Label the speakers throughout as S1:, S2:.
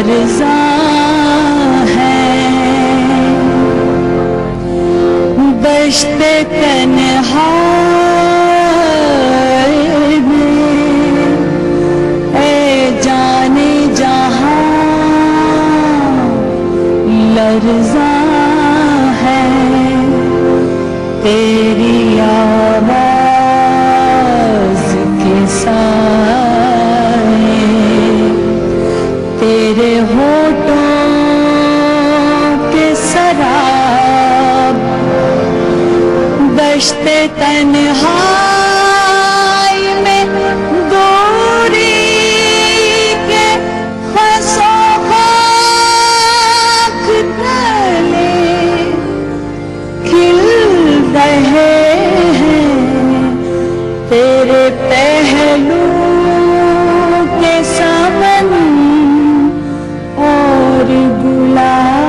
S1: लर्ज़ा है दश्ते तन्हाई में, ए जाने जहां लर्ज़ा है तेरी आवाज़ के साए, तेरे होठों के शराब दश्ते तन्हाई में दूरी के खसों खाक तले खिल रहे हैं तेरे पहलू के सावन और गुलाब।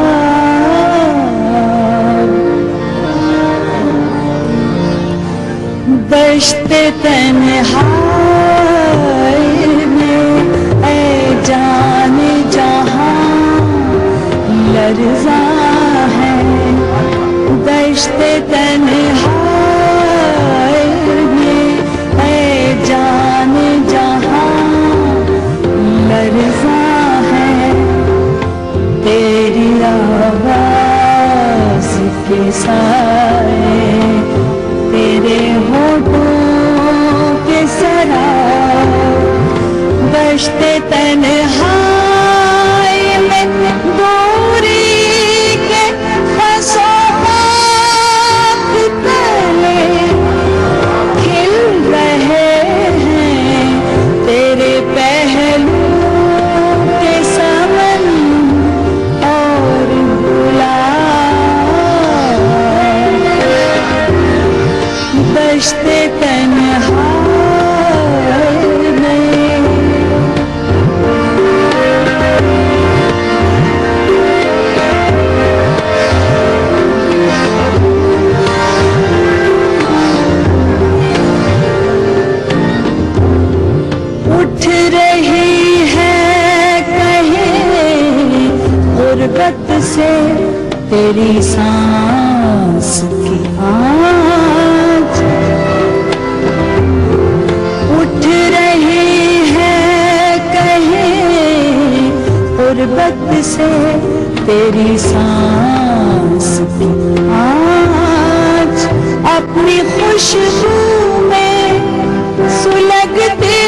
S1: दश्ते तन्हाई में ऐ जाने जहां लर्ज़ा है दश्ते तन्हाई में, ऐ जाने जहां लर्ज़ा है तेरी आवाज़ के साए, तेरे होठों के शराब दश्ते तन्हाई में दूरी के खसों खाक तले खिल रहे हैं तेरे पहलू के सावन और गुलाब। दश्ते तन्हाई में उठ रही है कहीं गुर्बत से तेरी सांस की आँच, उठ रही है कहीं गुर्बत से तेरी सांस की आँच, अपनी खुशबू में सुलगती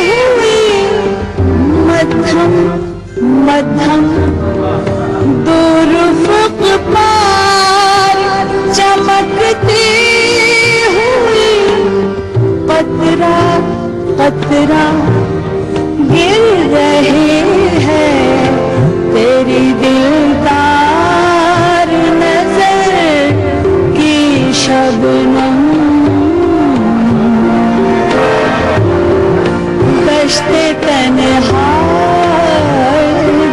S1: हुई मध्यम मध्यम दूर फ़ुक़ पार चमकती हुई कतरा कतरा गिर रही है तेरी दिलदार नजर की शबनम। दश्ते तन्हाई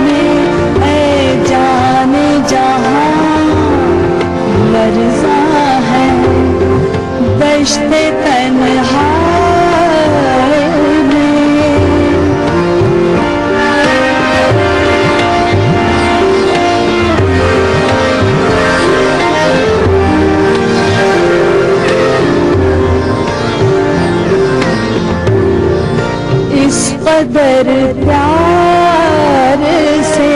S1: में ऐ जाने जहां लर्ज़ा है दश्ते तन्हाई में। इस कदर प्यार से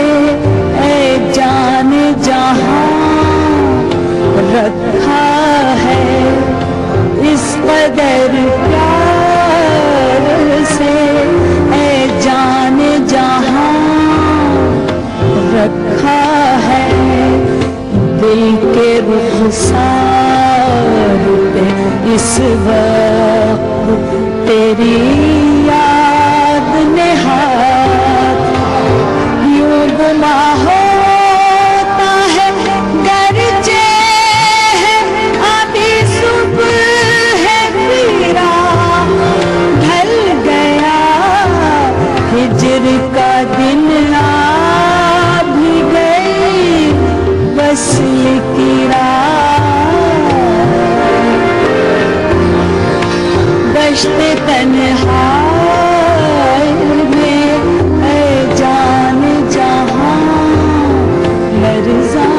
S1: ऐ जाने जहां रखा है, इस कदर प्यार से ऐ जाने जहां रखा है दिल के रुख़सार पे इस वक्त तेरी याद ने हाथ यूं गुमा होता है गरजे है अभी सुबह है पीरा ढल गया हिज्र का दिन आ भी गई वस्ल की रात। दश्ते तन्हाई में ऐ जाने लरजा